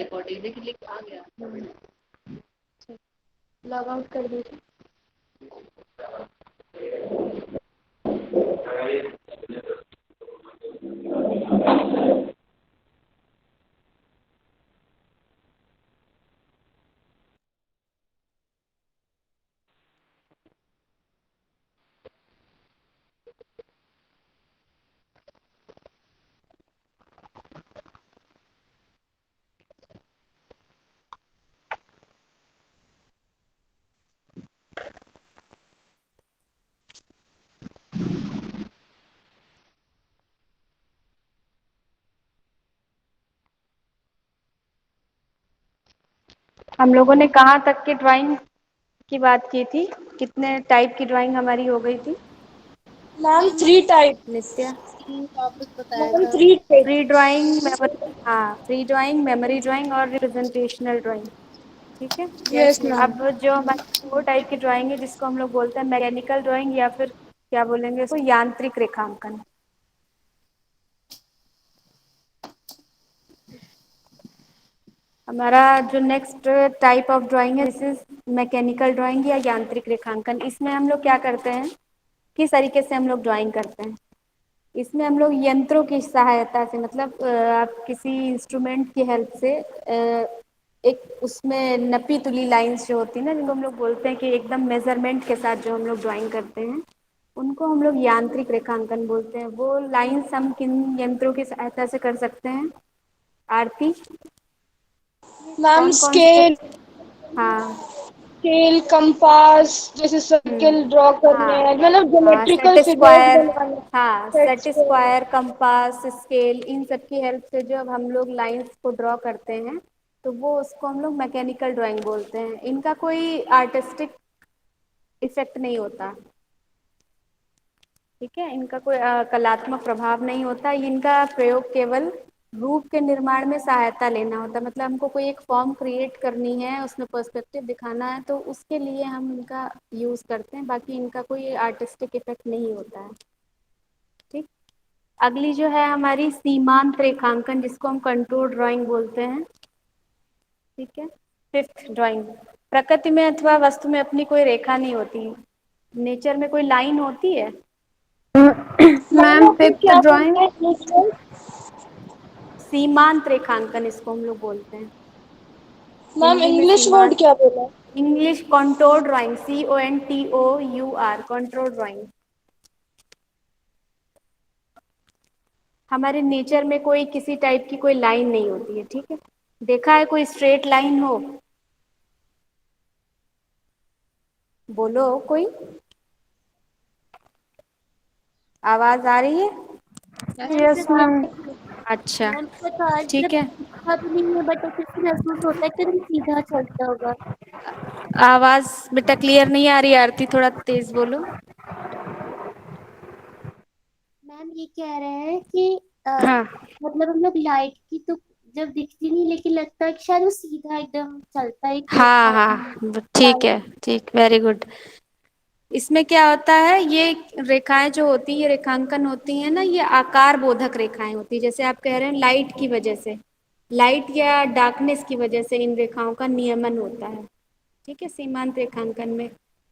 According, लेकिन लिख आ गया। लॉग आउट कर दीजिए। हम लोगों ने कहाँ तक की ड्राइंग की बात की थी? कितने टाइप की ड्राइंग हमारी हो गई थी? Ma'am 3 type. नित्या, टॉपिक बताया मैम था। 3 टाइप। फ्री ड्राइंग, मेमोरी, हाँ फ्री ड्राइंग, मेमोरी ड्राइंग और रिप्रेजेंटेशनल ड्राइंग। ठीक है। Yes ma'am. अब जो हमारी दो टाइप की ड्राइंग है जिसको हम लोग बोलते हैं मैकेनिकल ड्राइंग या फिर क्या बोलेंगे इसको, यांत्रिक रेखांकन। हमारा जो नेक्स्ट टाइप ऑफ ड्राइंग है दिस इज मैकेनिकल ड्राइंग या यांत्रिक रेखांकन। इसमें हम लोग क्या करते हैं, किस तरीके से हम लोग ड्राइंग करते हैं? इसमें हम लोग यंत्रों की सहायता से, मतलब आप किसी इंस्ट्रूमेंट की हेल्प से एक उसमें नपी तुली लाइंस जो होती है ना, जिनको हम लोग बोलते हैं कि एकदम मेजरमेंट के साथ जो हम लोग ड्राइंग करते हैं, उनको हम लोग यांत्रिक रेखांकन बोलते हैं। वो लाइंस हम किन यंत्रों की सहायता से कर सकते हैं आरती? मैम कौन कौन से? स्केल, हाँ। स्केल, कंपास, जैसे सर्कल ड्रॉ करने हाँ हैं, मतलब हाँ, ज्योमेट्रिकल सेट फिगर्स स्क्वायर, बनवाने। हाँ set set square. Square, compass, scale, इन सब की हेल्प से जब हम लोग लाइंस को ड्रॉ करते हैं तो वो उसको हम लोग मैकेनिकल ड्राइंग बोलते हैं। इनका कोई आर्टिस्टिक इफेक्ट नहीं होता, ठीक है। इनका कोई कलात्मक प्रभाव नहीं होता। इनका प्रयोग केवल रूप के निर्माण में सहायता लेना होता है। मतलब हमको कोई एक फॉर्म क्रिएट करनी है, उसमें पर्सपेक्टिव दिखाना है, तो उसके लिए हम इनका यूज करते हैं। बाकी इनका कोई आर्टिस्टिक इफेक्ट नहीं होता है, ठीक। अगली जो है हमारी सीमांत रेखांकन, जिसको हम कंटूर ड्राइंग बोलते हैं, ठीक है। फिफ्थ ड्राइंग, प्रकृति में अथवा वस्तु में अपनी कोई रेखा नहीं होती, नेचर में कोई लाइन होती है? मैम मैम आपने फिफ्थ क्या ड्राइंग। बोला है इंग्लिश में? सीमांत रेखांकन इसको हम लोग बोलते हैं, मैम हिंदी में इंग्लिश वर्ड सीमांत। क्या बोला है? English contour drawing, CONTOUR, contour drawing. हमारे नेचर में कोई किसी टाइप की कोई लाइन नहीं होती है, ठीक है। देखा है कोई स्ट्रेट लाइन हो? बोलो कोई, आवाज आ रही है? Yes ma'am. अच्छा, मैम प्रकाश जब ठीक है। दिखता तो नहीं है बट ऐसे महसूस होता है कि एकदम सीधा चलता होगा। आवाज बेटा क्लियर नहीं आ रही आरती, थोड़ा तेज बोलो। मैम ये कह रहे हैं कि हाँ मतलब हम लोग लाइट की तो जब दिखती नहीं लेकिन लगता है कि शायद वो सीधा एकदम चलता है, एक हाँ रेखा हाँ, ठीक लाइन। है, ठीक, वेरी गुड। इसमें क्या होता है, ये रेखाएं जो होती है, ये रेखांकन होती है ना, ये आकार बोधक रेखाएं होती है। जैसे आप कह रहे हैं लाइट की वजह से, लाइट या डार्कनेस की वजह से इन रेखाओं का नियमन होता है, ठीक है, सीमांत रेखांकन में।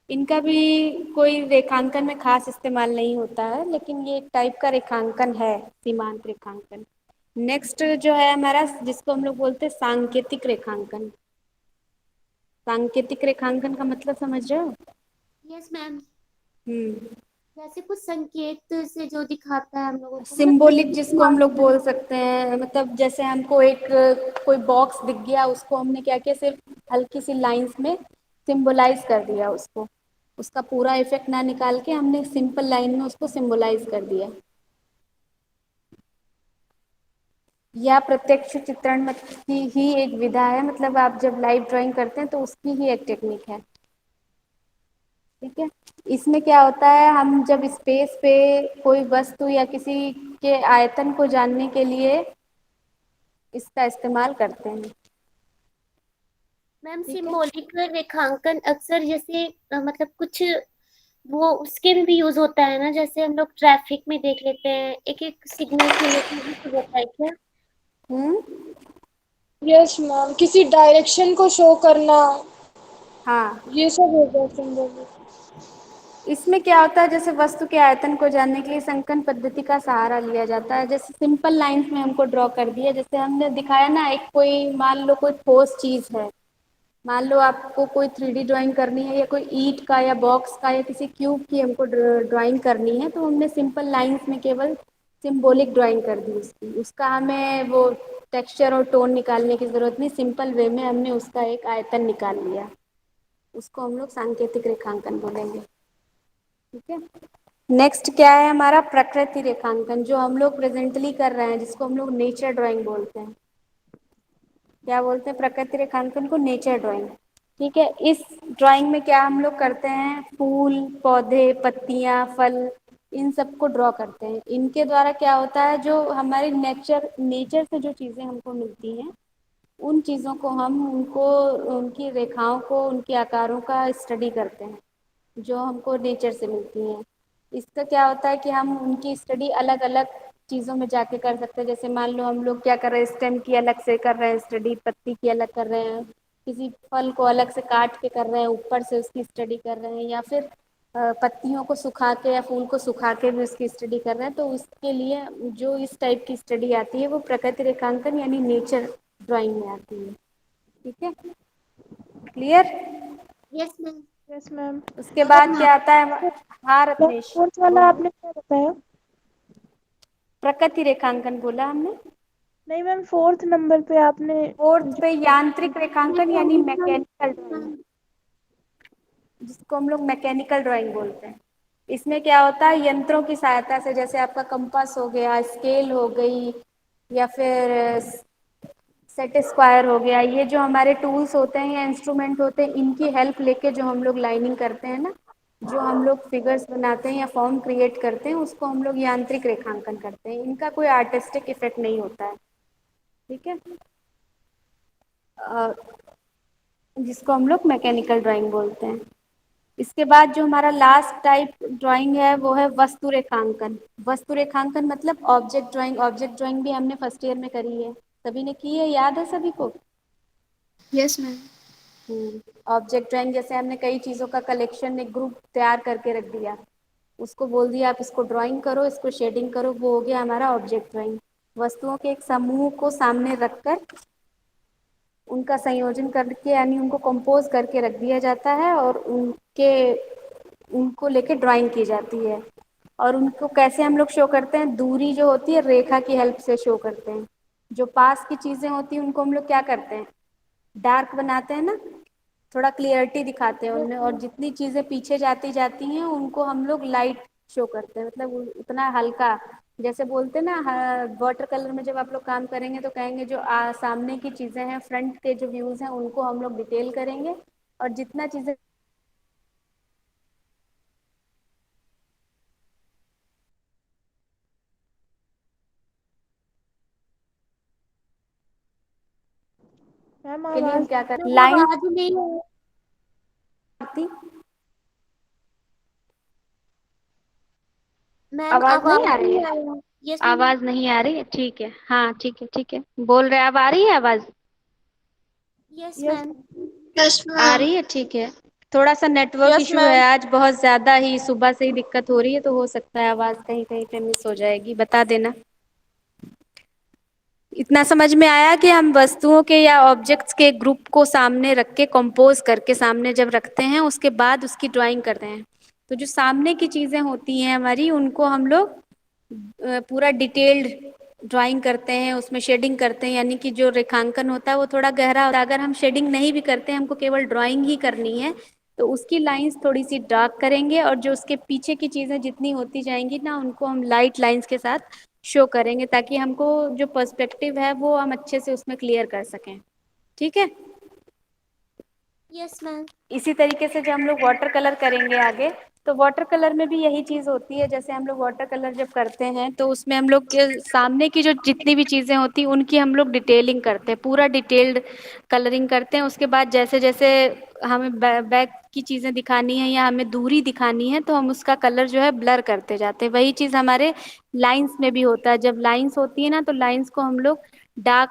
इनका भी कोई रेखांकन में खास इस्तेमाल नहीं होता है, लेकिन ये एक टाइप का रेखांकन है, सीमांत रेखांकन। नेक्स्ट जो है हमारा, जिसको हम लोग बोलते हैं सांकेतिक रेखांकन। सांकेतिक रेखांकन का मतलब समझ रहे हो? Yes ma'am. हम्म। जैसे कुछ संकेत से जो दिखाता है हम लोगों को, मतलब सिंबॉलिक प्रतीक जिसको हम मान लोग सकते बोल हैं। सकते हैं, मतलब जैसे हमको एक कोई बॉक्स दिख गया, उसको हमने क्या किया, सिर्फ हल्की सी लाइंस में सिंबलाइज कर दिया उसको, उसका पूरा इफेक्ट ना निकाल के हमने सिंपल लाइन में उसको सिंबलाइज कर दिया। या प्रत्यक्ष चित्रण की ही एक विधा है, मतलब आप जब लाइव ड्राइंग करते हैं तो उसकी ही एक टेक्निक है, ठीक है। इसमें क्या होता है, हम जब स्पेस पे कोई वस्तु या किसी के आयतन को जानने के लिए इसका इस्तेमाल करते हैं, मैम ठीक है। सिंबॉलिक रेखांकन अक्सर जैसे मतलब कुछ वो उसके में भी यूज होता है ना, जैसे हम लोग ट्रैफिक में देख लेते हैं एक एक सिग्नल के लिए तो यूज होता है क्या? हम्म। यस मैम, किसी डायरेक्शन को शो करना, हाँ, ये सब हो गया सिंबल। इसमें क्या होता है, जैसे वस्तु के आयतन को जानने के लिए संकन पद्धति का सहारा लिया जाता है। जैसे सिंपल लाइंस में हमको ड्रॉ कर दिया, जैसे हमने दिखाया ना, एक कोई मान लो कोई ठोस चीज है, मान लो आपको कोई 3D ड्राइंग करनी है, या कोई ईंट का या बॉक्स का या किसी क्यूब की हमको ड्राइंग करनी है, तो हमने सिंपल लाइंस में केवल सिंबॉलिक ड्राइंग कर दी उसकी, उसका हमें वो टेक्सचर और टोन निकालने की जरूरत नहीं, सिंपल वे में हमने उसका एक आयतन निकाल लिया, उसको हम लोग सांकेतिक रेखांकन बोलेंगे। ठीक है। नेक्स्ट क्या है हमारा, प्रकृति रेखांकन, जो हम लोग प्रेजेंटली कर रहे हैं, जिसको हम लोग नेचर ड्राइंग बोलते हैं। क्या बोलते हैं, प्रकृति रेखांकन को नेचर ड्राइंग। ठीक है। इस ड्राइंग में क्या हम लोग करते हैं, फूल, पौधे, पत्तियां, फल, इन सबको ड्रॉ करते हैं। इनके द्वारा क्या होता है, जो हमारे नेचर नेचर से जो चीज़ें हमको मिलती हैं, उन चीज़ों को हम उनको, उनकी रेखाओं को, उनके आकारों का स्टडी करते हैं, जो हमको नेचर से मिलती हैं। इसका क्या होता है कि हम उनकी स्टडी अलग अलग चीज़ों में जाके कर सकते हैं। जैसे मान लो हम लोग क्या कर रहे हैं, स्टेम की अलग से कर रहे हैं स्टडी, पत्ती की अलग कर रहे हैं, किसी फल को अलग से काट के कर रहे हैं, ऊपर से उसकी स्टडी कर रहे हैं, या फिर पत्तियों को सुखा के या फूल को सुखा के भी उसकी स्टडी कर रहे हैं। तो उसके लिए जो इस टाइप की स्टडी आती है, वो प्रकृति रेखांकन यानी नेचर ड्राइंग में आती है। ठीक है, clear. Yes ma'am. Yes ma'am. उसके बाद क्या आता है, हाँ मैम रत्नेश फोर्थ वाला बोलो। आपने क्या बताया? प्रकृति रेखांकन बोला हमने। नहीं मैम, फोर्थ नंबर पे आपने फोर्थ जो पे यांत्रिक रेखांकन यानी मैकेनिकल ड्राइंग, मैम जिसको हम लोग मैकेनिकल ड्राइंग बोलते हैं। इसमें क्या होता है, यंत्रों की सहायता से, जैसे आपका कंपास हो गया, स्केल हो गई, या फिर सेट स्क्वायर हो गया, ये जो हमारे टूल्स होते हैं या इंस्ट्रूमेंट होते हैं, इनकी हेल्प लेके जो हम लोग लाइनिंग करते हैं ना, जो हम लोग फिगर्स बनाते हैं या फॉर्म क्रिएट करते हैं, उसको हम लोग यांत्रिक रेखांकन करते हैं। इनका कोई आर्टिस्टिक इफेक्ट नहीं होता है। ठीक है। जिसको हम लोग मैकेनिकल ड्राइंग बोलते हैं। इसके बाद जो हमारा लास्ट टाइप ड्राइंग है, वो है वस्तु रेखांकन। वस्तु रेखांकन मतलब ऑब्जेक्ट ड्राइंग। ऑब्जेक्ट ड्राइंग भी हमने फर्स्ट ईयर में करी है, सभी ने की है, याद है सभी को। Yes ma'am. ऑब्जेक्ट ड्राइंग जैसे हमने कई चीज़ों का कलेक्शन, एक ग्रुप तैयार करके रख दिया, उसको बोल दिया आप इसको ड्राइंग करो, इसको शेडिंग करो, वो हो गया हमारा ऑब्जेक्ट ड्राइंग। वस्तुओं के एक समूह को सामने रखकर उनका संयोजन करके, यानी उनको कंपोज करके रख दिया जाता है, और उनको लेके ड्राइंग की जाती है। और उनको कैसे हम लोग शो करते हैं, दूरी जो होती है रेखा की हेल्प से शो करते हैं। जो पास की चीज़ें होती हैं उनको हम लोग क्या करते हैं, डार्क बनाते हैं ना, थोड़ा क्लियरिटी दिखाते हैं उनमें, और जितनी चीज़ें पीछे जाती जाती हैं उनको हम लोग लाइट शो करते हैं, मतलब उतना हल्का। जैसे बोलते हैं ना, वाटर कलर में जब आप लोग काम करेंगे तो कहेंगे जो सामने की चीज़ें हैं, फ्रंट के जो व्यूज़ हैं, उनको हम लोग डिटेल करेंगे, और जितना चीज़ें मैम के लिए हम आवाज क्या करते, मैम लाइन आवाज नहीं आ आती, मैम आवाज़ नहीं आवाज आ रही नहीं है, आ रहा। Yes ma'am. आवाज नहीं आ रही है, ठीक है, हाँ ठीक है ठीक है, बोल रहे, अब आ रही है आवाज? Yes yes ma'am. आ रही है, ठीक है। थोड़ा सा नेटवर्क यस इशू है मैम। आज, बहुत ज़्यादा ही सुबह से ही दिक्कत हो रही है, तो हो सकता है आवाज़ कहीं कहीं पे मिस हो जाएगी, बता देना। इतना समझ में आया कि हम वस्तुओं के या ऑब्जेक्ट्स के ग्रुप को सामने रख के, कंपोज करके सामने जब रखते हैं, उसके बाद उसकी ड्राइंग करते हैं। तो जो सामने की चीज़ें होती हैं हमारी, उनको हम लोग पूरा डिटेल्ड ड्राइंग करते हैं, उसमें शेडिंग करते हैं, यानी कि जो रेखांकन होता है वो थोड़ा गहरा होता है। अगर हम शेडिंग नहीं भी करते हैं, हमको केवल ड्राइंग ही करनी है, तो उसकी लाइंस थोड़ी सी डार्क करेंगे, और जो उसके पीछे की चीज़ें जितनी होती जाएंगी ना, उनको हम लाइट लाइंस के साथ शो करेंगे, ताकि हमको जो पर्सपेक्टिव है वो हम अच्छे से उसमें क्लियर कर सकें। ठीक है। Yes ma'am. इसी तरीके से जब हम लोग वाटर कलर करेंगे आगे, तो वाटर कलर में भी यही चीज़ होती है। जैसे हम लोग वाटर कलर जब करते हैं, तो उसमें हम लोग के सामने की जो जितनी भी चीज़ें होती हैं, उनकी हम लोग डिटेलिंग करते हैं, पूरा डिटेल्ड कलरिंग करते हैं। उसके बाद जैसे जैसे हमें बैक की चीज़ें दिखानी है या हमें दूरी दिखानी है, तो हम उसका कलर जो है ब्लर करते जाते हैं। वही चीज़ हमारे लाइंस में भी होता है। जब लाइंस होती है ना, तो लाइंस को हम लोग डार्क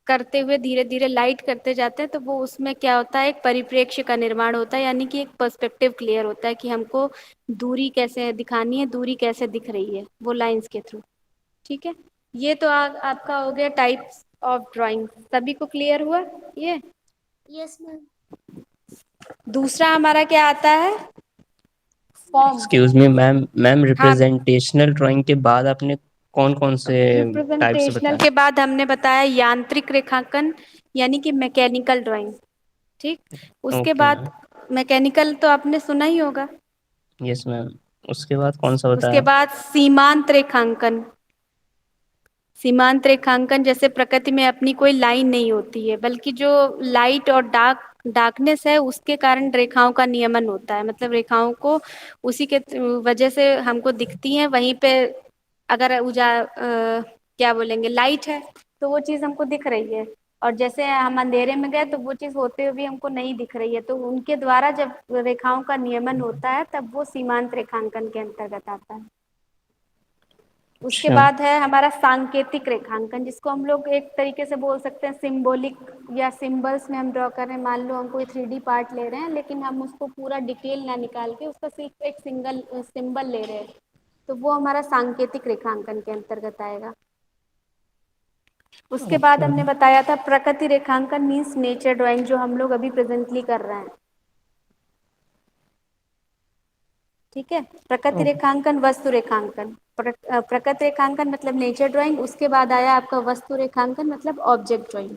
करते हुए धीरे धीरे लाइट करते जाते हैं तो वो उसमें क्या होता है, एक परिप्रेक्ष्य का निर्माण होता है, यानी कि एक पर्सपेक्टिव क्लियर होता है कि हमको दूरी कैसे दिखानी है, दूरी कैसे दिख रही है वो लाइंस के थ्रू। ठीक है, ये तो आपका हो गया टाइप्स ऑफ ड्राइंग। सभी को क्लियर हुआ ये? Yes ma'am. दूसरा हमारा क्या आता है, फॉर्म। एक्सक्यूज मी मैम, हाँ, रिप्रेजेंटेशनल ड्राइंग के बाद आपने कौन कौन से टाइप्स रिप्रेजेंटेशनल बताए? के बाद हमने बताया यांत्रिक रेखांकन, यानी कि मैकेनिकल ड्राइंग। ठीक, उसके ओके बाद मैम। मैकेनिकल तो आपने सुना ही होगा। Yes ma'am. उसके बाद कौन सा उसके बताया? बाद सीमांत रेखांकन। सीमांत रेखांकन जैसे प्रकृति में अपनी कोई लाइन नहीं होती है, बल्कि जो लाइट और डार्कनेस है उसके कारण रेखाओं का नियमन होता है। मतलब रेखाओं को उसी के वजह से हमको दिखती हैं, वहीं पे अगर क्या बोलेंगे, लाइट है तो वो चीज़ हमको दिख रही है, और जैसे हम अंधेरे में गए तो वो चीज़ होते हुए भी हमको नहीं दिख रही है। तो उनके द्वारा जब रेखाओं का नियमन होता है तब वो सीमांत रेखांकन के अंतर्गत आता है। उसके अच्छा। बाद है हमारा सांकेतिक रेखांकन, जिसको हम लोग एक तरीके से बोल सकते हैं सिंबॉलिक या सिंबल्स में हम ड्रॉ कर रहे हैं। मान लो हम कोई 3D पार्ट ले रहे हैं, लेकिन हम उसको पूरा डिटेल ना निकाल के उसका सिर्फ एक सिंगल सिंबल ले रहे हैं, तो वो हमारा सांकेतिक रेखांकन के अंतर्गत आएगा। उसके बाद ओके। हमने बताया था प्रकृति रेखांकन मीन्स नेचर ड्राइंग, जो हम लोग अभी प्रेजेंटली कर रहे हैं। ठीक है, प्रकृति रेखांकन, वस्तु रेखांकन। प्रकृति रेखांकन मतलब नेचर ड्राइंग, उसके बाद आया आपका वस्तु रेखांकन मतलब ऑब्जेक्ट ड्राइंग।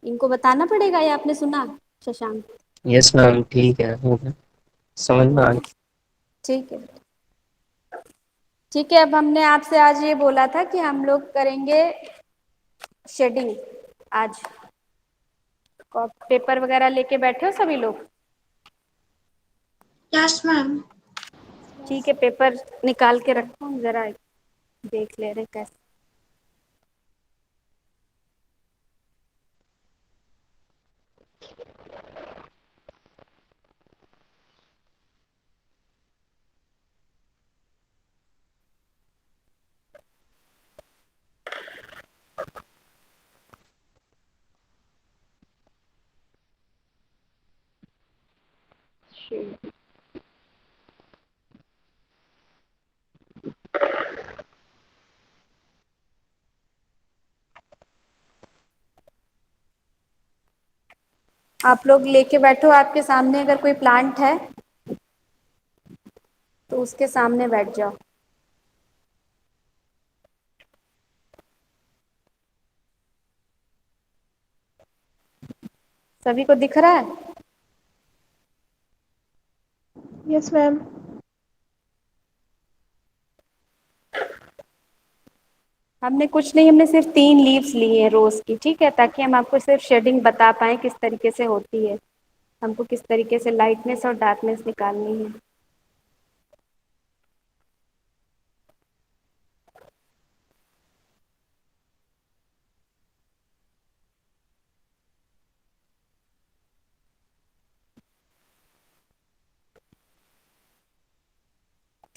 इनको बताना पड़ेगा या आपने सुना शशांक? यस मैम, ठीक है, हो गया, समझ में हो आ गया, ठीक है। ठीक है, अब हमने आपसे आज ये बोला था कि हम लोग करेंगे शेडिंग आज। पेपर वगैरह लेके बैठे हो सभी लोग? Yes ma'am. ठीक है, पेपर निकाल के रखो, हम जरा देख ले रहे कैसे। आप लोग लेके बैठो, आपके सामने अगर कोई प्लांट है तो उसके सामने बैठ जाओ। सभी को दिख रहा है? Yes ma'am. हमने कुछ नहीं, हमने सिर्फ 3 लीव्स ली हैं रोज की, ठीक है, ताकि हम आपको सिर्फ शेडिंग बता पाएं किस तरीके से होती है, हमको किस तरीके से लाइटनेस और डार्कनेस निकालनी है।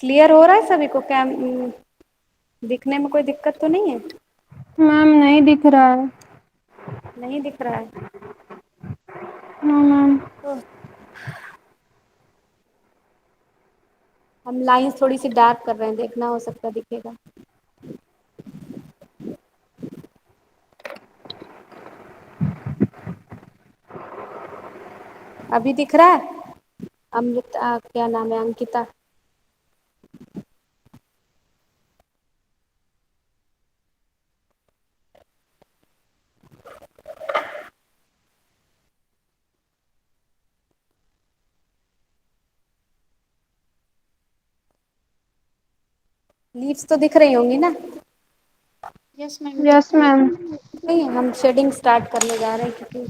क्लियर हो रहा है सभी को? क्या दिखने में कोई दिक्कत तो नहीं है? मैम नहीं दिख रहा है। नहीं दिख रहा है नो मैम। तो हम लाइंस थोड़ी सी डार्क कर रहे हैं, देखना हो सकता दिखेगा। अभी दिख रहा है? अमृता, क्या नाम है, अंकिता? लीव्स तो दिख रही होंगी ना? Yes ma'am. Yes ma'am. नहीं, हम शेडिंग स्टार्ट करने जा रहे हैं, क्योंकि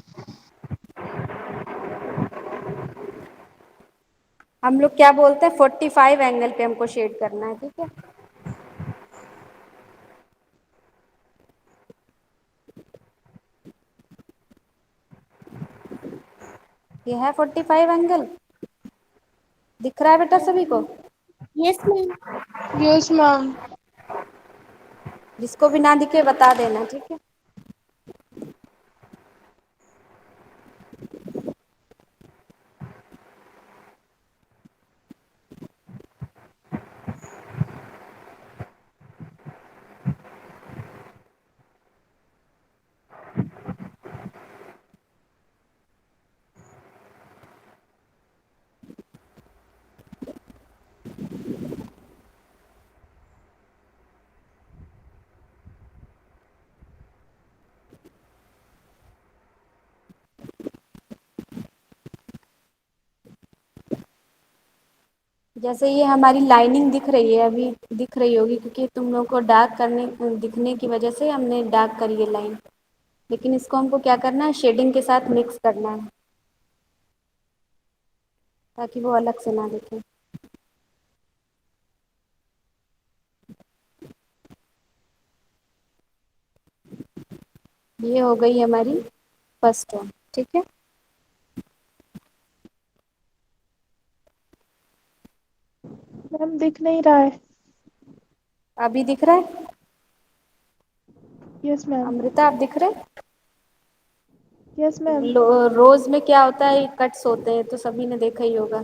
हम लोग क्या बोलते हैं 45 एंगल पे हमको शेड करना है, ठीक है। ये है 45 एंगल, दिख रहा है बेटा सभी को? Yes ma'am. Yes ma'am. जिसको भी ना दिखे बता देना, ठीक है। जैसे ये हमारी लाइनिंग दिख रही है, अभी दिख रही होगी क्योंकि तुम लोग को डार्क करने दिखने की वजह से हमने डार्क करी है लाइन। लेकिन इसको हमको क्या करना है, शेडिंग के साथ मिक्स करना है ताकि वो अलग से ना दिखे। ये हो गई हमारी फर्स्ट टोन, ठीक है। मैम दिख नहीं रहा है। अभी दिख रहा है? Yes ma'am. अमृता, आप दिख रहे? Yes ma'am. रोज में क्या होता है, कट्स होते हैं, तो सभी ने देखा ही होगा।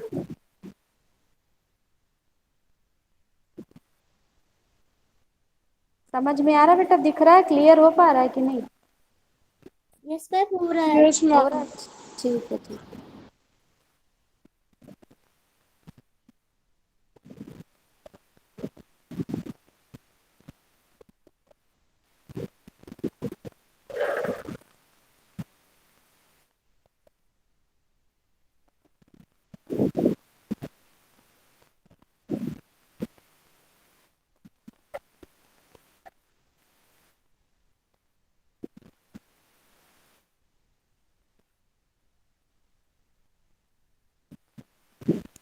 समझ में आ रहा है बेटा? दिख रहा है? क्लियर हो पा रहा है कि नहीं? यस मैम, हो रहा है। यस हो रहा मैम। है? ठीक है, ठीक है।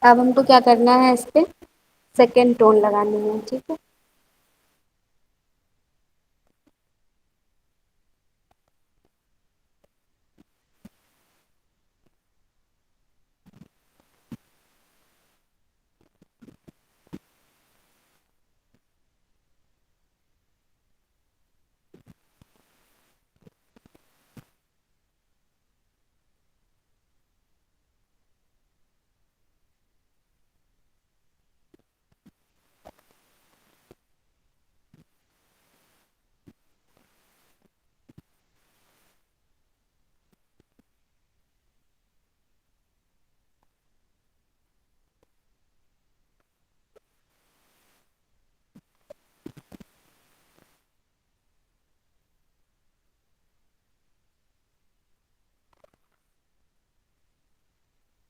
अब हमको क्या करना है, इस पे सेकेंड टोन लगानी है, ठीक है।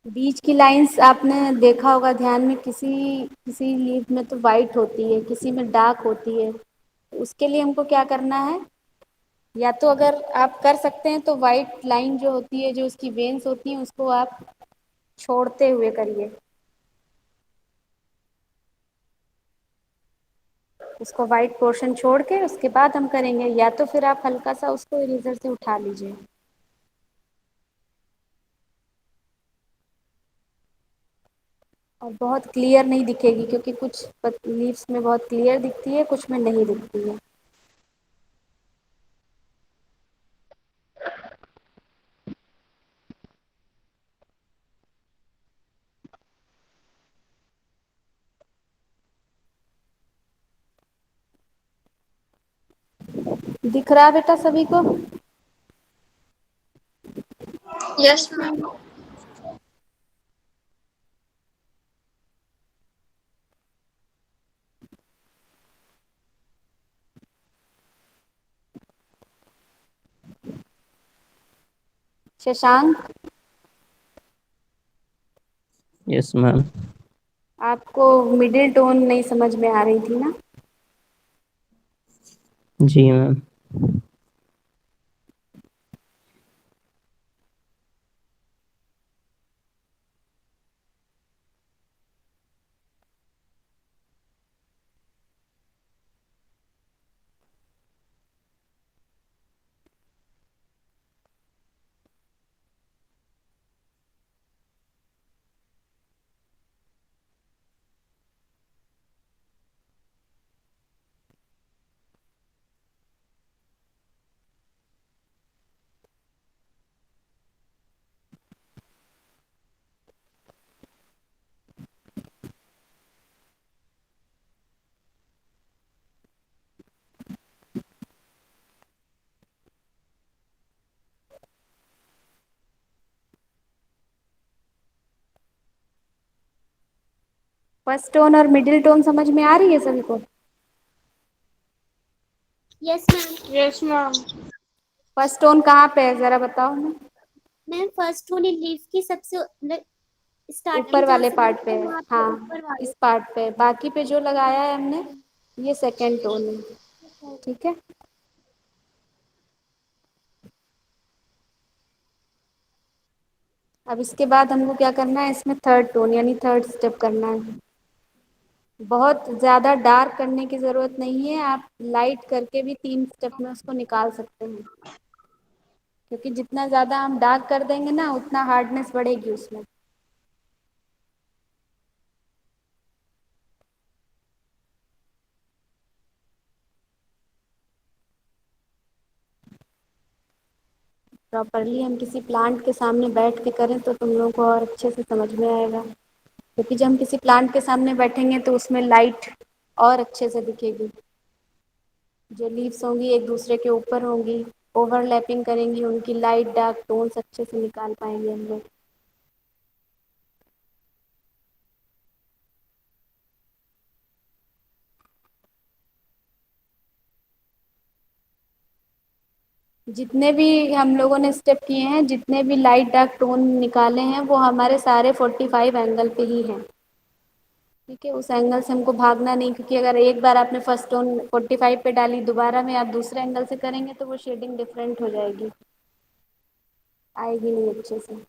बीच की लाइंस आपने देखा होगा ध्यान में, किसी किसी लीफ में तो वाइट होती है, किसी में डार्क होती है। उसके लिए हमको क्या करना है, या तो अगर आप कर सकते हैं तो वाइट लाइन जो होती है, जो उसकी वेन्स होती हैं, उसको आप छोड़ते हुए करिए। उसको वाइट पोर्शन छोड़ के उसके बाद हम करेंगे, या तो फिर आप हल्का सा उसको इरेजर से उठा लीजिए। और बहुत क्लियर नहीं दिखेगी क्योंकि कुछ लीव्स में बहुत क्लियर दिखती है, कुछ में नहीं दिखती है। दिख रहा है बेटा सभी को? Yes ma'am. Shashank, yes ma'am. आपको मिडिल टोन नहीं समझ में आ रही थी ना? जी मैम। फर्स्ट टोन और मिडिल टोन समझ में आ रही है सभी को? Yes ma'am. Yes ma'am. First tone कहाँ पे है, जरा बताओ ना। मैम फर्स्ट टोन लीफ की सबसे स्टार्टिंग ऊपर जहाँ वाले से पार्ट पे बोलते हैं है, वहाँ पे हाँ ऊपर वाले। इस पार्ट पे, बाकी पे जो लगाया है हमने ये सेकंड टोन है। ठीक है, अब इसके बाद हमको क्या करना है, इसमें थर्ड टोन यानी थर्ड स्टेप करना है। बहुत ज़्यादा डार्क करने की ज़रूरत नहीं है, आप लाइट करके भी 3 स्टेप में उसको निकाल सकते हैं, क्योंकि जितना ज़्यादा हम डार्क कर देंगे ना उतना हार्डनेस बढ़ेगी उसमें। प्रॉपरली हम किसी प्लांट के सामने बैठ के करें तो तुम लोगों को और अच्छे से समझ में आएगा, क्योंकि जब हम किसी प्लांट के सामने बैठेंगे तो उसमें लाइट और अच्छे से दिखेगी। जो लीव्स होंगी एक दूसरे के ऊपर होंगी, ओवरलैपिंग करेंगी, उनकी लाइट डार्क टोन्स अच्छे से निकाल पाएंगे हम लोग। जितने भी हम लोगों ने स्टेप किए हैं, जितने भी लाइट डार्क टोन निकाले हैं, वो हमारे सारे 45 एंगल पे ही हैं। ठीक है, उस एंगल से हमको भागना नहीं, क्योंकि अगर एक बार आपने फर्स्ट टोन 45 पे डाली, दोबारा में आप दूसरे एंगल से करेंगे तो वो शेडिंग डिफरेंट हो जाएगी, आएगी नहीं अच्छे से।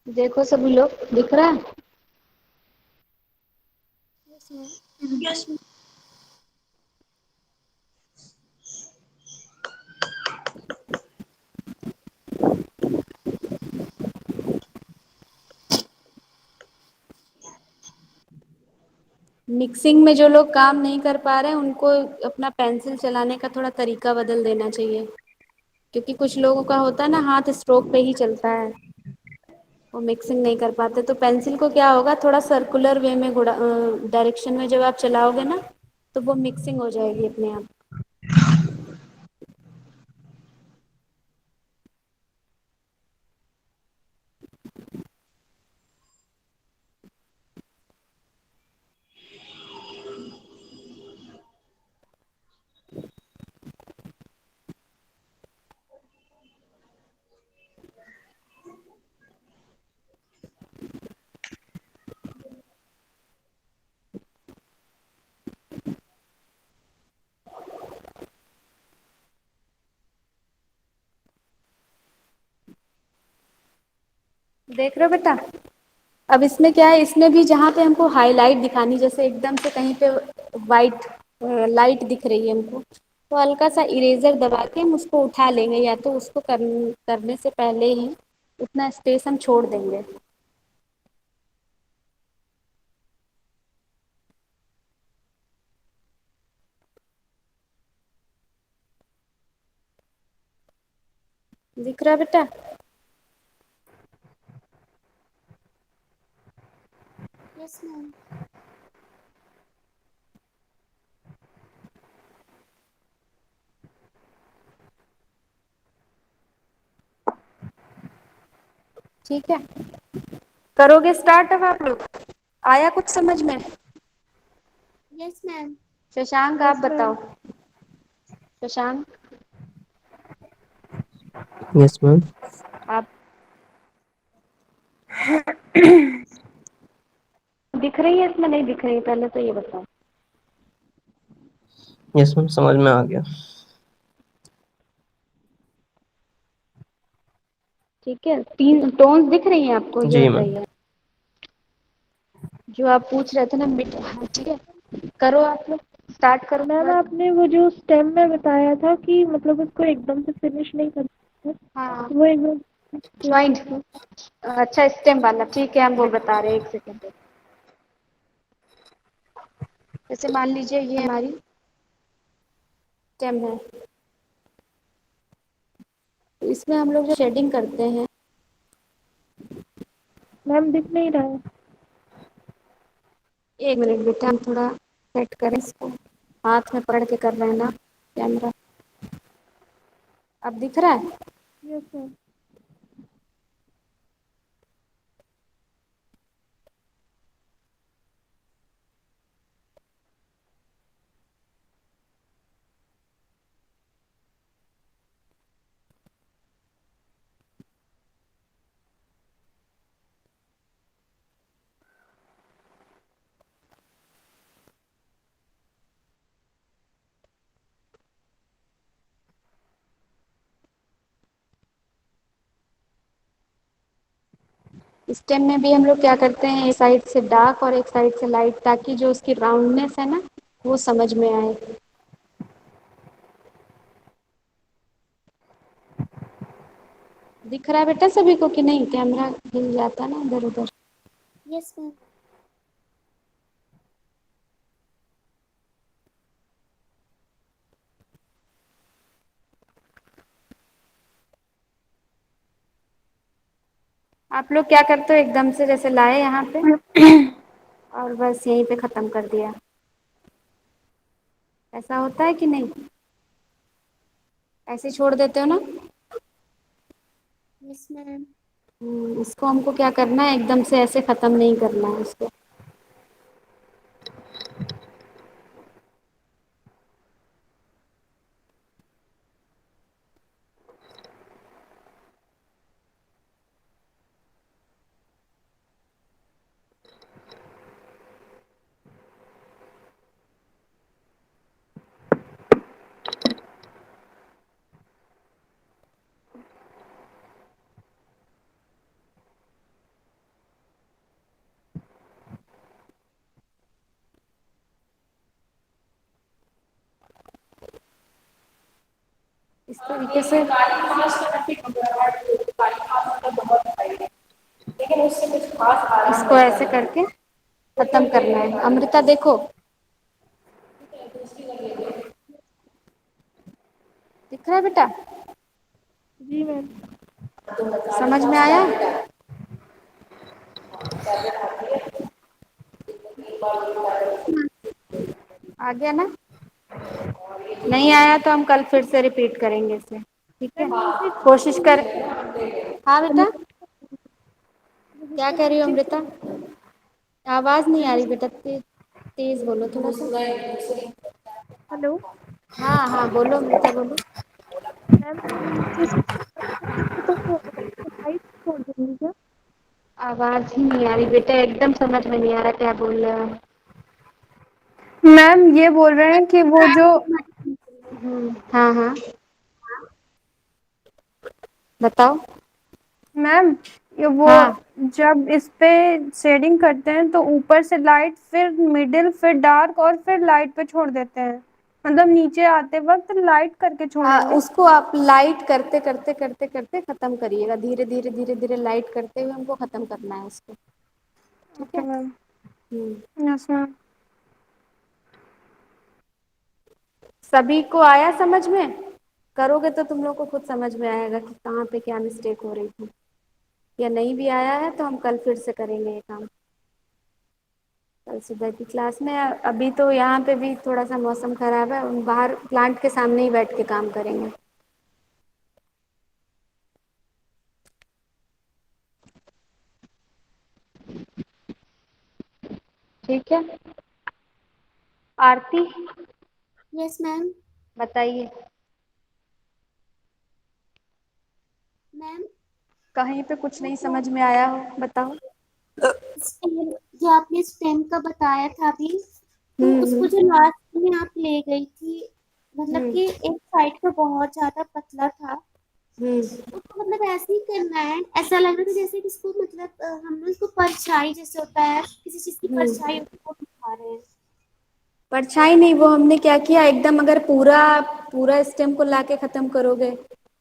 देखो सभी लोग, दिख रहा है? Yes ma'am. मिक्सिंग में जो लोग काम नहीं कर पा रहे हैं उनको अपना पेंसिल चलाने का थोड़ा तरीका बदल देना चाहिए, क्योंकि कुछ लोगों का होता है ना हाथ स्ट्रोक पे ही चलता है, वो मिक्सिंग नहीं कर पाते। तो पेंसिल को क्या होगा, थोड़ा सर्कुलर वे में घुड़ा डायरेक्शन में जब आप चलाओगे ना तो वो मिक्सिंग हो जाएगी अपने आप। देख रहे हो बेटा? अब इसमें क्या है, इसमें भी जहाँ पे हमको हाईलाइट दिखानी, जैसे एकदम से कहीं पे वाइट लाइट दिख रही है हमको, तो हल्का सा इरेजर दबा के हम उसको उठा लेंगे, या तो उसको करने से पहले ही उतना स्पेस हम छोड़ देंगे। दिख रहा है बेटा? Yes ma'am. ठीक है, करोगे स्टार्ट अब आप लोग? आया कुछ समझ में? Yes ma'am. शशांक आप बताओ। Shashank yes ma'am. आप दिख रही है इसमें, नहीं दिख रही है, पहले तो ये बताओ। यस मैम, समझ में आ गया। ठीक है, 3 टोन्स दिख रही हैं आपको, ये जी मैम। बताइए। जो आप पूछ रहे थे ना मिड, हाँ ठीक है, करो आप लोग, स्टार्ट करो। मैम आपने वो जो स्टेम में बताया था कि मतलब उसको एकदम से फिनिश नहीं करना है, हाँ, वो एकदम ज्वाइंट। अच्छा, स्टेम वाला, ठीक है, हम वो बता रहे हैं, एक सेकेंड। जैसे मान लीजिए ये हमारी स्टेम है, तो इसमें हम लोग जो शेडिंग करते हैं, मैम दिख नहीं रहा है। एक मिनट बेटा, हम थोड़ा सेट करें इसको, हाथ में पकड़ के कर रहे हैं ना कैमरा। अब दिख रहा है? Yes ma'am. स्टेम में भी हम लोग क्या करते हैं, एक साइड से डार्क और एक साइड से लाइट, ताकि जो उसकी राउंडनेस है ना वो समझ में आए। दिख रहा है बेटा सभी को कि नहीं? कैमरा हिल जाता ना इधर उधर। Yes ma'am. आप लोग क्या करते हो, एकदम से जैसे लाए यहाँ पे और बस यहीं पे ख़त्म कर दिया, ऐसा होता है कि नहीं? ऐसे छोड़ देते हो ना? Yes ma'am. इसको हमको क्या करना है, एकदम से ऐसे ख़त्म नहीं करना है इसको। इस तरीके से इसको ऐसे करके खत्म करना है। अमृता देखो, दिख रहा है बेटा? जी मैम। समझ में आया? आ गया ना? नहीं आया तो हम कल फिर से रिपीट करेंगे इसे, ठीक है? मैम नीचे कोशिश कर। हाँ बेटा, क्या कह रही हो नीचे अमृता? आवाज़ नहीं आ रही बेटा, तेज बोलो थोड़ा सा। हेलो हाँ हाँ बोलो अमृता, बोलो। मैम, नीचे से तो लाइट छोड़ देंगी क्या? आवाज ही नहीं आ रही बेटा, एकदम समझ में नहीं आ रहा क्या बोल रहे हो। मैम ये बोल रहे हैं कि वो जो हाँ हाँ बताओ। मैम ये वो हाँ जब इस पे शेडिंग करते हैं तो ऊपर से लाइट, फिर मिडिल, फिर डार्क और फिर लाइट पे छोड़ देते हैं, मतलब नीचे आते वक्त लाइट करके हाँ, छोड़ेंगे। उसको आप लाइट करते करते करते करते ख़त्म करिएगा, धीरे धीरे धीरे धीरे लाइट करते हुए हमको ख़त्म करना है उसको, ठीक ओके है? मैम। हम्म। Yes ma'am. सभी को आया समझ में? करोगे तो तुम लोग को खुद समझ में आएगा कि कहाँ पे क्या मिस्टेक हो रही थी। या नहीं भी आया है तो हम कल फिर से करेंगे ये काम, कल सुबह की क्लास में। अभी तो यहाँ पे भी थोड़ा सा मौसम ख़राब है, हम बाहर प्लांट के सामने ही बैठ के काम करेंगे। ठीक है। आरती यस मैम। बताइए। मैम कहीं पे कुछ नहीं समझ में आया हो बताओ। स्टेम, जो आपने स्टेम का बताया था अभी, तो उसको हम्म जो लास्ट में आप ले गई थी, मतलब हम्म कि एक साइड का बहुत ज्यादा पतला था, हम्म उसको मतलब ऐसे ही करना है। ऐसा लग रहा था जैसे कि इसको मतलब हम लोग इसको परछाई जैसे होता है, किसी चीज की परछाई हम्म। होती है, वो दिखा रहे हैं। परछाई नहीं, वो हमने क्या किया एकदम, अगर पूरा पूरा स्टेम को लाके खत्म करोगे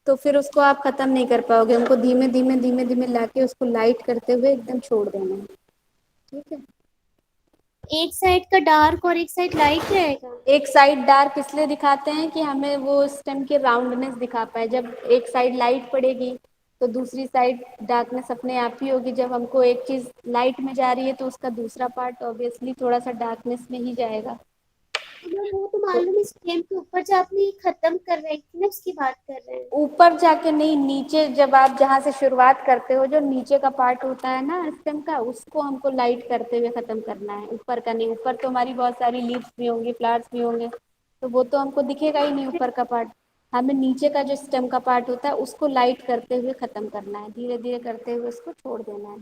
तो फिर उसको आप खत्म नहीं कर पाओगे। हमको धीमे धीमे धीमे धीमे लाके उसको लाइट करते हुए एकदम छोड़ देना है। ठीक है। एक साइड का डार्क और एक साइड लाइट रहेगा। एक साइड डार्क इसलिए दिखाते हैं कि हमें वो स्टेम की राउंडनेस दिखा पाए। जब एक साइड लाइट पड़ेगी तो दूसरी साइड डार्कनेस अपने आप ही होगी। जब हमको एक चीज लाइट में जा रही है तो उसका दूसरा पार्ट ऑब्वियसली थोड़ा सा डार्कनेस में ही जाएगा। तो मैं वो तो तो मालूम है, स्टेम के ऊपर जो आपने खत्म कर रही थी ना, उसकी बात कर रहे हैं। ऊपर जाके नहीं, नीचे जब आप जहाँ से शुरुआत करते हो, जो नीचे का पार्ट होता है ना स्टेम का, उसको हमको लाइट करते हुए खत्म करना है, ऊपर का नहीं। ऊपर तो हमारी बहुत सारी लीव्स भी होंगी, फ्लावर्स भी होंगे, तो वो तो हमको दिखेगा ही नहीं ऊपर का पार्ट। हमें नीचे का जो स्टेम का पार्ट होता है उसको लाइट करते हुए खत्म करना है, धीरे धीरे करते हुए उसको छोड़ देना है।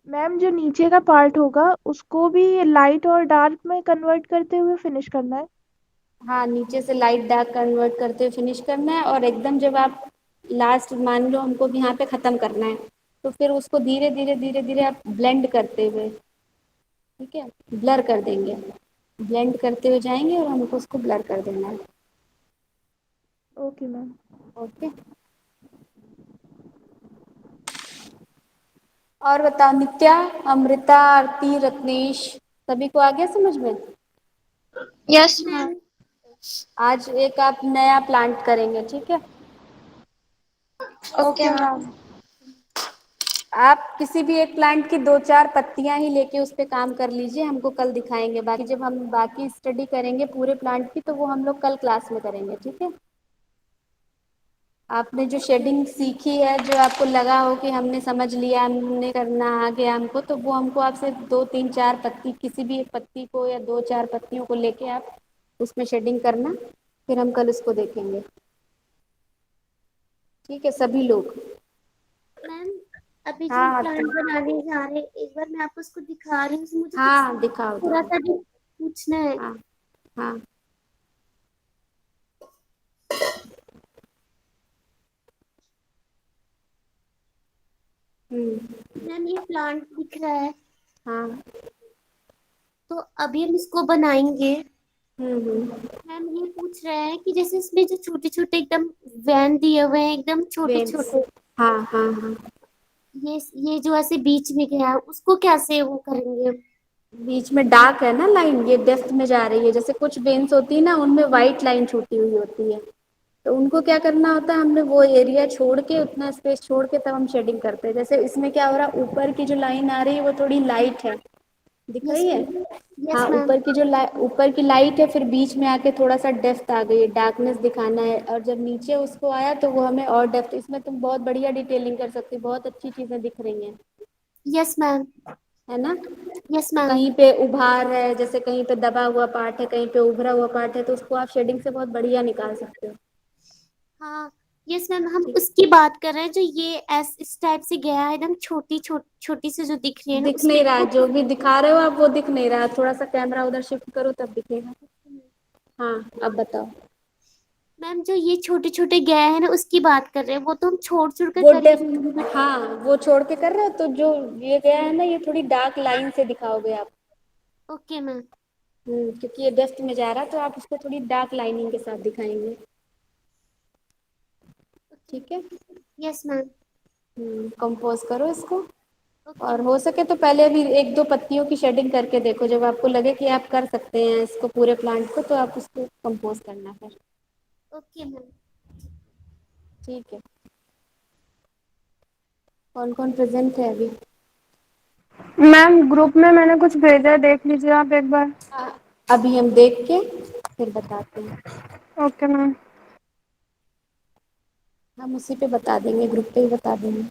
मैम जो नीचे का पार्ट होगा उसको भी लाइट और डार्क में कन्वर्ट करते हुए फिनिश करना है। हाँ, नीचे से लाइट डार्क कन्वर्ट करते हुए फिनिश करना है। और एकदम जब आप लास्ट मान लो हमको भी यहाँ पे ख़त्म करना है, तो फिर उसको धीरे धीरे धीरे धीरे आप ब्लेंड करते हुए, ठीक है, ब्लर कर देंगे। ब्लेंड करते हुए जाएंगे और हमको उसको ब्लर कर देना है। Okay ma'am. ओके। और बताओ नित्या, अमृता, आरती, रत्नेश, सभी को आ गया समझ में? Yes ma'am. आज एक आप नया प्लांट करेंगे, ठीक है? Okay ma'am. आप किसी भी एक प्लांट की दो चार पत्तियां ही लेके उस पे काम कर लीजिए, हमको कल दिखाएंगे। बाकी जब हम बाकी स्टडी करेंगे पूरे प्लांट की तो वो हम लोग कल क्लास में करेंगे, ठीक है? आपने जो शेडिंग सीखी है, जो आपको लगा हो कि हमने समझ लिया, हमने करना आ गया हमको, तो वो हमको आपसे दो तीन चार पत्ती, किसी भी एक पत्ती को या दो चार पत्तियों को लेके आप उसमें शेडिंग करना, फिर हम कल उसको देखेंगे, ठीक है सभी लोग? मैम अभी जो हाँ प्लान आरती। बनाने जा रहे हैं, एक बार मैं आपको उसको दिखा रही हूँ, उसमें मुझे कुछ हाँ दिखाओ थोड़ा दिखाओ। सा भी पूछना है। हाँ हाँ। हम्म। मैम ये प्लांट दिख रहा है, हाँ। तो अभी हम इसको बनाएंगे। हम्म। मैम ये पूछ रहा है कि जैसे इसमें जो छोटे छोटे एकदम वैन दिए हुए हैं, एकदम छोटे वेन्स। छोटे, हाँ हाँ हाँ। ये जो ऐसे बीच में गया है, उसको कैसे वो करेंगे? बीच में डार्क है ना लाइन, ये डेप्थ में जा रही है। जैसे कुछ वेन्स होती है ना, उनमें वाइट लाइन छूटी हुई होती है, तो उनको क्या करना होता है, हमने वो एरिया छोड़ के, उतना स्पेस छोड़ के तब हम शेडिंग करते हैं। जैसे इसमें क्या हो रहा है, ऊपर की जो लाइन आ रही है वो थोड़ी लाइट है, दिख यस रही है? मैम। हाँ, यस मैम। ऊपर की जो ऊपर की लाइट है, फिर बीच में आके थोड़ा सा डेप्थ आ गई है, डार्कनेस दिखाना है। और जब नीचे उसको आया तो वो हमें और डेप्थ, इसमें तुम बहुत बढ़िया डिटेलिंग कर सकती हो, बहुत अच्छी चीजें दिख रही हैं, यस मैम। है ना? यस तो मैम। कहीं पे उभार है, जैसे कहीं पे दबा हुआ पार्ट है, कहीं पे उभरा हुआ पार्ट है, तो उसको आप शेडिंग से बहुत बढ़िया निकाल सकते हो। हाँ। यस मैम, हम ठीक। उसकी बात कर रहे हैं जो ये इस टाइप से गया है, एकदम छोटी छोटी सी जो दिख रही है ना, दिख उसमें नहीं रहा है, वो जो भी दिखा रहे हो आप वो दिख नहीं रहा। थोड़ा सा कैमरा उधर शिफ्ट करो तब दिखेगा। हाँ, अब बताओ। मैम जो ये छोटे छोटे गए हैं ना, उसकी बात कर रहे हैं, वो तो हम छोड़ छोड़ कर वो कर ही रहे हैं, डेप्थ, बट हाँ, वो छोड़ के कर रहे हो, तो जो ये गया है ना, ये थोड़ी डार्क लाइन से दिखाओगे आप। Okay ma'am. क्योंकि ये डेप्थ में जा रहा है तो आप उसको थोड़ी डार्क लाइनिंग के साथ दिखाएंगे, ठीक है? Yes ma'am. कंपोज करो इसको। ओके और मैम। हो सके तो पहले भी एक दो पत्तियों की शेडिंग करके देखो, जब आपको लगे कि आप कर सकते हैं इसको पूरे प्लांट को, तो आप उसको कंपोज करना फिर। Okay ma'am. ठीक है। कौन कौन प्रेजेंट है अभी? मैम ग्रुप में मैंने कुछ भेजा है, देख लीजिए आप एक बार। अभी हम देख के फिर बताते हैं। Okay ma'am. हम उसी पे बता देंगे, ग्रुप पे ही बता देंगे।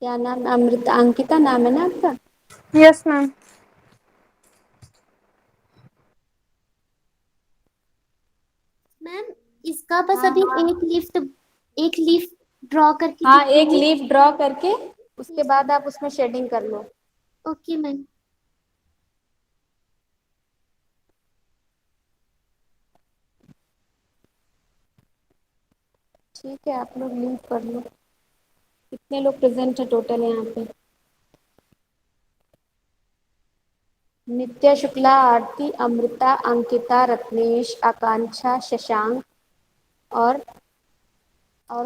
क्या नाम? अमृता, अंकिता नाम है ना आपका? Yes ma'am. मैम इसका बस हाँ अभी हाँ। एक लीफ ड्रॉ करके हाँ, एक दिखाइए। लीफ ड्रॉ करके उसके बाद आप उसमें शेडिंग कर लो। Okay ma'am. ठीक है, आप लोग लीव कर लो। कितने लोग प्रेजेंट है टोटल यहाँ पे? नित्या शुक्ला, आरती, अमृता, अंकिता, रत्नेश, आकांक्षा, शशांक और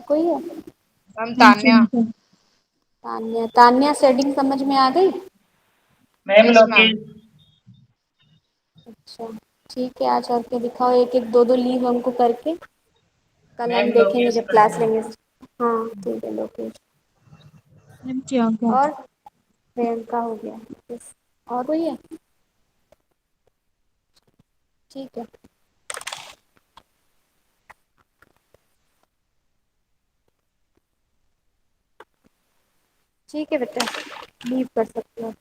कोई है? मैम तान्या। तान्या। तान्या, शेडिंग समझ में आ गई? Ma'am yes ma'am. लोकेश। अच्छा, ठीक है, आज करके दिखाओ एक एक दो दो लीव हमको करके। कल हम मैम देखेंगे लोकेश जब कर क्लास दो। लेंगे। हाँ ठीक है, लोकेश। मैम प्रियंका। और प्रियंका हो गया। यस। और कोई है? ठीक है। ठीक है बेटा, लीव कर सकते हो।